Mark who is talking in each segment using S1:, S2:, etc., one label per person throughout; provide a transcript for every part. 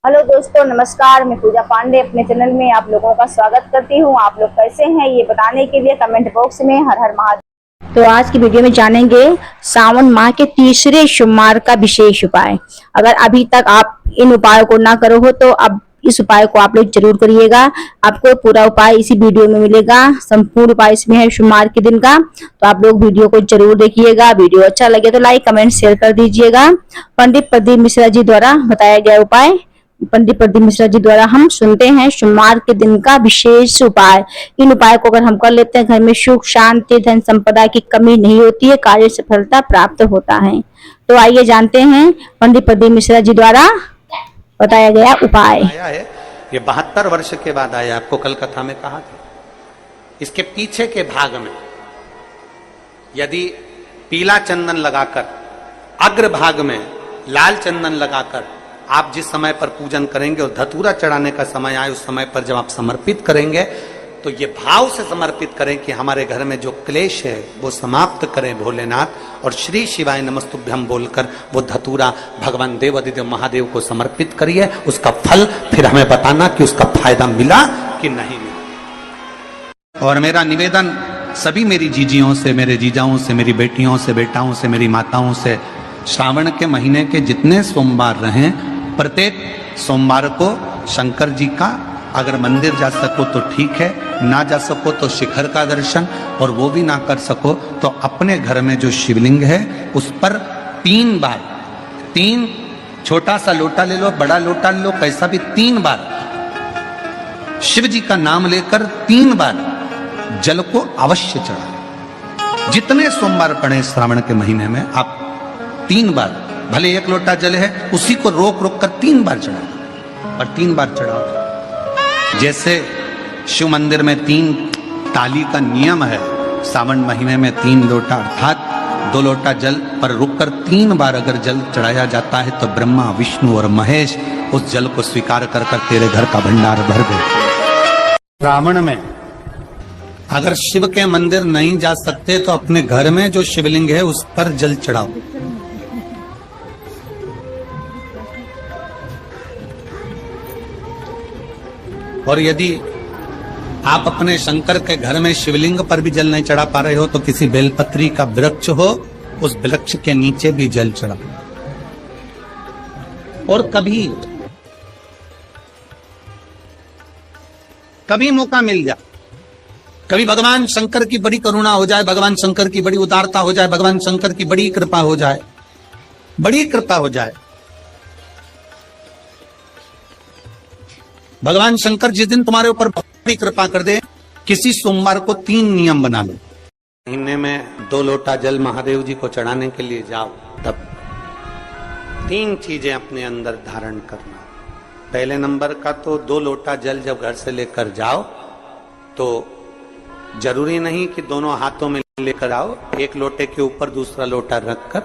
S1: Hello दोस्तों, नमस्कार। मैं पूजा पांडे अपने चैनल में आप लोगों का स्वागत करती हूँ। आप लोग कैसे हैं ये बताने के लिए कमेंट बॉक्स में हर हर महादेव। तो आज की वीडियो में जानेंगे सावन माह के तीसरे सोमवार का विशेष उपाय। अगर अभी तक आप इन उपायों को ना करो हो तो अब इस उपाय को आप लोग जरूर करिएगा। आपको पूरा उपाय इसी वीडियो में मिलेगा। संपूर्ण उपाय इसमें है सोमवार के दिन का, तो आप लोग वीडियो को जरूर देखिएगा। वीडियो अच्छा लगे तो लाइक कमेंट शेयर कर दीजिएगा। पंडित प्रदीप मिश्रा जी द्वारा बताया गया उपाय। पंडित प्रदीप मिश्रा जी द्वारा हम सुनते हैं सोमवार के दिन का विशेष उपाय। इन उपाय को अगर हम कर लेते हैं, घर में सुख शांति धन संपदा की कमी नहीं होती है, कार्य सफलता प्राप्त होता है। तो आइए जानते हैं पंडित प्रदीप मिश्रा जी द्वारा बताया गया उपाय।
S2: ये 72 वर्ष के बाद आया, आपको कल कथा में कहा था। इसके पीछे के भाग में यदि पीला चंदन लगाकर, अग्र भाग में लाल चंदन लगाकर आप जिस समय पर पूजन करेंगे और धतूरा चढ़ाने का समय आए, उस समय पर जब आप समर्पित करेंगे तो ये भाव से समर्पित करें कि हमारे घर में जो क्लेश है वो समाप्त करें भोलेनाथ, और श्री शिवाय नमस्तुभ्यम बोलकर वो धतूरा भगवान देव अधिदेव महादेव को समर्पित करिए। उसका फल फिर हमें बताना कि उसका फायदा मिला कि नहीं मिला। और मेरा निवेदन सभी मेरी जीजियों से, मेरे जीजाओं से, मेरी बेटियों से, बेटाओं से, मेरी माताओं से, श्रावण के महीने के जितने सोमवार रहें, प्रत्येक सोमवार को शंकर जी का अगर मंदिर जा सको तो ठीक है, ना जा सको तो शिखर का दर्शन, और वो भी ना कर सको तो अपने घर में जो शिवलिंग है उस पर 3 बार, 3 छोटा सा लोटा ले लो, बड़ा लोटा ले लो, कैसा भी 3 बार शिव जी का नाम लेकर 3 बार जल को अवश्य चढ़ाएं। जितने सोमवार पड़े श्रावण के महीने में आप 3 बार, भले 1 लोटा जल है उसी को रोक रोक कर 3 बार चढ़ाओ, और 3 बार चढ़ाओ। जैसे शिव मंदिर में 3 ताली का नियम है, सावन महीने में 3 लोटा अर्थात 2 लोटा जल पर रुककर 3 बार अगर जल चढ़ाया जाता है तो ब्रह्मा विष्णु और महेश उस जल को स्वीकार कर कर तेरे घर का भंडार भर दे। श्रावण में अगर शिव के मंदिर नहीं जा सकते तो अपने घर में जो शिवलिंग है उस पर जल चढ़ाओ। और यदि आप अपने शंकर के घर में शिवलिंग पर भी जल नहीं चढ़ा पा रहे हो तो किसी बेलपत्री का वृक्ष हो, उस वृक्ष के नीचे भी जल चढ़ाओ। और कभी मौका मिल जाए, कभी भगवान शंकर की बड़ी करुणा हो जाए, भगवान शंकर की बड़ी उदारता हो जाए, भगवान शंकर की बड़ी कृपा हो जाए, बड़ी कृपा हो जाए, भगवान शंकर जिस दिन तुम्हारे ऊपर बड़ी कृपा कर दे, किसी सोमवार को 3 नियम बना लो। महीने में 2 लोटा जल महादेव जी को चढ़ाने के लिए जाओ, तब 3 चीजें अपने अंदर धारण करना। पहले नंबर का तो 2 लोटा जल जब घर से लेकर जाओ तो जरूरी नहीं कि दोनों हाथों में लेकर आओ, 1 लोटे के ऊपर दूसरा लोटा रखकर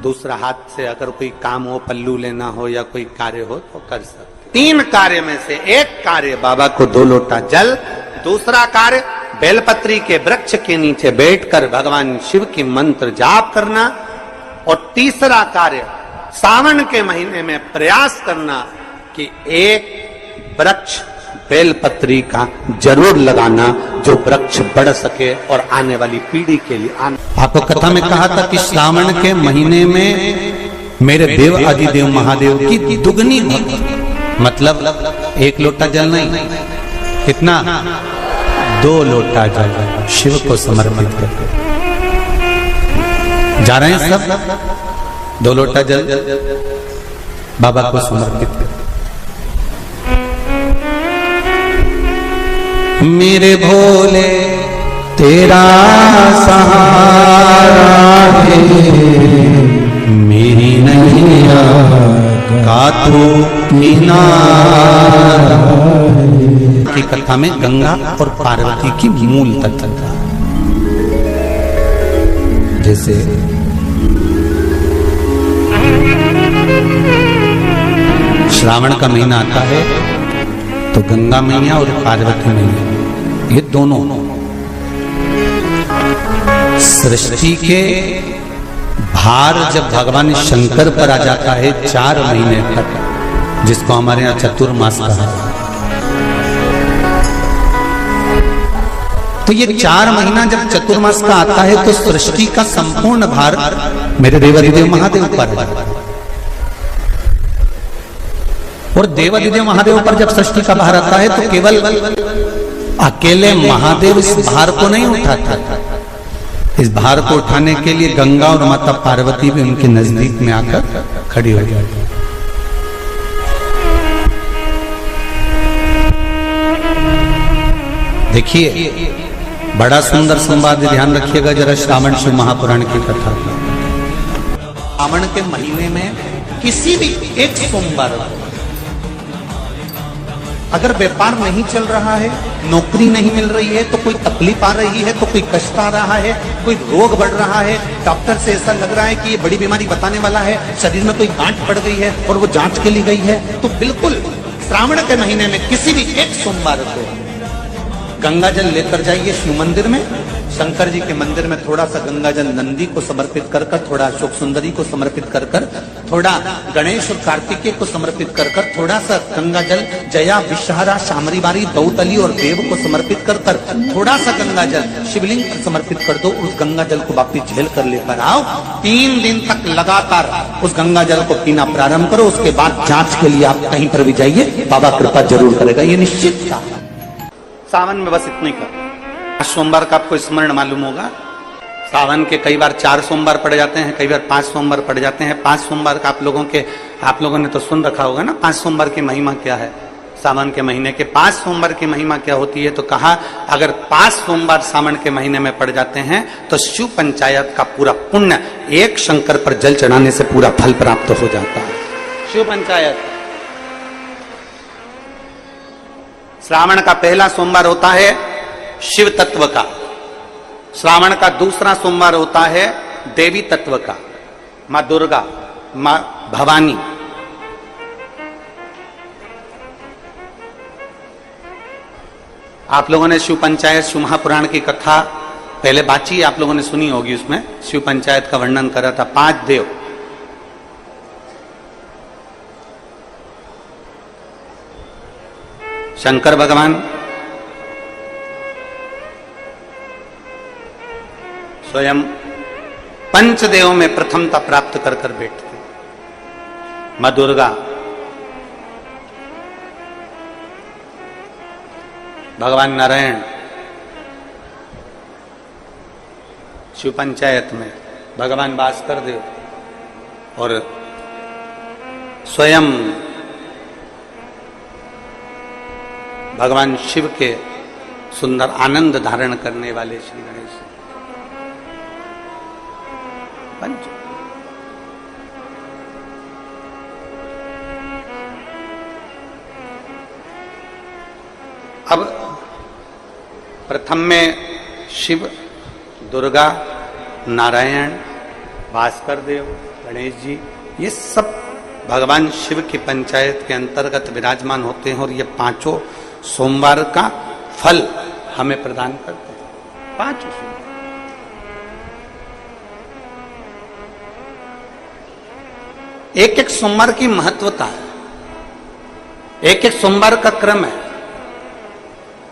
S2: दूसरा हाथ से अगर कोई काम हो, पल्लू लेना हो या कोई कार्य हो तो कर सकते। 3 कार्य में से एक कार्य बाबा को 2 लोटा जल, दूसरा कार्य बेलपत्री के वृक्ष के नीचे बैठकर भगवान शिव की मंत्र जाप करना, और तीसरा कार्य सावन के महीने में प्रयास करना कि एक वृक्ष बेलपत्री का जरूर लगाना जो वृक्ष बढ़ सके और आने वाली पीढ़ी के लिए आपको कथा में कहा था कि श्रावण के महीने में मेरे देव अधिदेव महादेव की दुगनी भक्ति, मतलब 1 लोटा जल नहीं, कितना 2 लोटा जल शिव को समर्पित करके जा रहे हैं सब। 2 लोटा जल बाबा को समर्पित कर। मेरे भोले तेरा सहारा है, मेरी नैया का तू किनारा की कथा में गंगा और पार्वती की मूल तत्व, जैसे श्रावण का महीना आता है तो गंगा मैया और पार्वती मैया ये दोनों सृष्टि के भार जब भगवान शंकर पर आ जाता है 4 महीने तक, जिसको हमारे यहाँ चतुर्मास कहा। तो ये 4 महीना जब चतुर्मास का आता है तो सृष्टि का संपूर्ण भार मेरे देवाधिदेव महादेव पर है। और देवाधिदेव महादेव पर जब सृष्टि का भार आता है तो केवल अकेले महादेव इस भार को नहीं उठाता, इस भार को उठाने के लिए गंगा और माता पार्वती भी उनके नजदीक में आकर खड़ी हो जाती है। देखिए बड़ा सुंदर संवाद, ध्यान रखिएगा जरा श्रावण शिव महापुराण की कथा। श्रावण के महीने में किसी भी एक सोमवार अगर व्यापार नहीं चल रहा है, नौकरी नहीं मिल रही है, तो कोई तकलीफ आ रही है, तो कोई कष्ट आ रहा है, कोई रोग बढ़ रहा है, डॉक्टर से ऐसा लग रहा है कि ये बड़ी बीमारी बताने वाला है, शरीर में कोई गांठ पड़ गई है और वो जांच के लिए गई है, तो बिल्कुल श्रावण के महीने में किसी भी एक सोमवार को गंगा जल लेकर जाइए शिव मंदिर में। शंकर जी के मंदिर में थोड़ा सा गंगा जल नंदी को समर्पित कर कर, थोड़ा अशोक सुंदरी को समर्पित कर कर, थोड़ा गणेश और कार्तिकेय को समर्पित कर कर, थोड़ा सा गंगा जल जया विषहरा शामरीबारी दौतली और देव को समर्पित कर कर, थोड़ा सा गंगा जल शिवलिंग पर समर्पित कर दो। उस गंगा जल को वापिस झेल कर लेकर आओ। 3 दिन तक लगातार उस गंगा जल को पीना प्रारंभ करो। उसके बाद जांच के लिए आप कहीं पर भी जाइए, बाबा कृपा जरूर करेगा, ये निश्चित था। सावन में बस इतनी कर। सोमवार का आपको स्मरण मालूम होगा, सावन के कई बार 4 सोमवार पड़ जाते हैं, कई बार 5 सोमवार पड़ जाते हैं। 5 सोमवार का आप लोगों ने तो सुन रखा होगा ना, 5 सोमवार की महिमा क्या है। सावन के महीने के 5 सोमवार की महिमा क्या होती है, तो कहा अगर 5 सोमवार सावन के महीने में पड़ जाते हैं तो शिव पंचायत का पूरा पुण्य एक शंकर पर जल चढ़ाने से पूरा फल प्राप्त हो जाता है। शिव पंचायत श्रावण का पहला सोमवार होता है शिव तत्व का, श्रावण का दूसरा सोमवार होता है देवी तत्व का, मां दुर्गा, मां भवानी। आप लोगों ने शिव पंचायत शिव महापुराण की कथा पहले बाची आप लोगों ने सुनी होगी, उसमें शिव पंचायत का वर्णन करा था। 5 देव, शंकर भगवान, स्वयं पंचदेवों में प्रथमता प्राप्त कर कर बैठते, मां दुर्गा, भगवान नारायण शिव पंचायत में, भगवान भास्कर देव और स्वयं भगवान शिव के सुंदर आनंद धारण करने वाले श्री गणेश पंच। अब प्रथम में शिव, दुर्गा, नारायण, भास्कर देव, गणेश जी, ये सब भगवान शिव की पंचायत के अंतर्गत विराजमान होते हैं और ये 5 सोमवार का फल हमें प्रदान करते हैं। 5 सोमवार एक सोमवार की महत्वता है, एक सोमवार का क्रम है।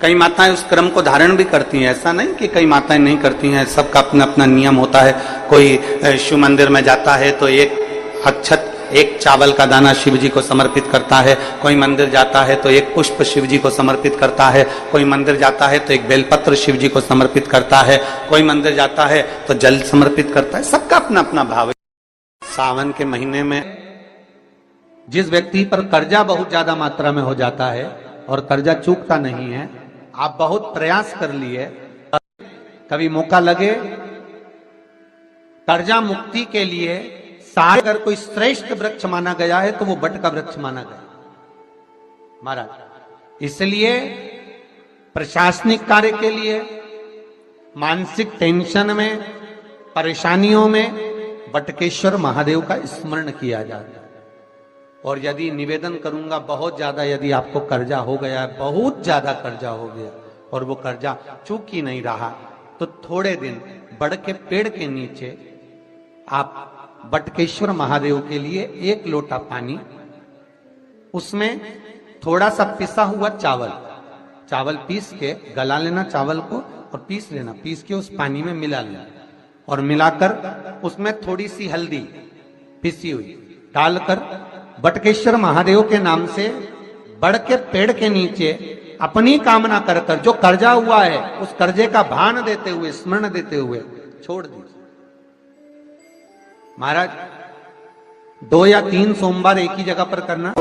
S2: कई माताएं उस क्रम को धारण भी करती हैं, ऐसा नहीं कि कई माताएं नहीं करती हैं, सबका अपना अपना नियम होता है। कोई शिव मंदिर में जाता है तो एक अक्षत, एक चावल का दाना शिव जी को समर्पित करता है, कोई मंदिर जाता है तो एक पुष्प शिव जी को समर्पित करता है, कोई मंदिर जाता है तो एक बेलपत्र शिव जी को समर्पित करता है, कोई मंदिर जाता है तो जल समर्पित करता है, सबका अपना अपना भाव है। सावन के महीने में जिस व्यक्ति पर कर्जा बहुत ज्यादा मात्रा में हो जाता है और कर्जा चूकता नहीं है, आप बहुत प्रयास कर लिए, कभी मौका लगे कर्जा मुक्ति के लिए, अगर कोई श्रेष्ठ वृक्ष माना गया है तो वो बट का वृक्ष माना गया महाराज। इसलिए प्रशासनिक कार्य के लिए, मानसिक टेंशन में, परेशानियों में बटकेश्वर महादेव का स्मरण किया जाता है। और यदि निवेदन करूंगा, बहुत ज्यादा यदि आपको कर्जा हो गया है, बहुत ज्यादा कर्जा हो गया और वो कर्जा चूक ही नहीं रहा, तो थोड़े दिन बड़ के पेड़ के नीचे आप बटकेश्वर महादेव के लिए 1 लोटा पानी उसमें थोड़ा सा पिसा हुआ चावल पीस के गला लेना चावल को और पीस लेना, पीस के उस पानी में मिला लेना और मिलाकर उसमें थोड़ी सी हल्दी पिसी हुई डालकर बटकेश्वर महादेव के नाम से बड़ के पेड़ के नीचे अपनी कामना कर कर जो कर्जा हुआ है उस कर्जे का भान देते हुए, स्मरण देते हुए छोड़ दीजिए। महाराज 2 या 3 सोमवार एक ही जगह पर करना।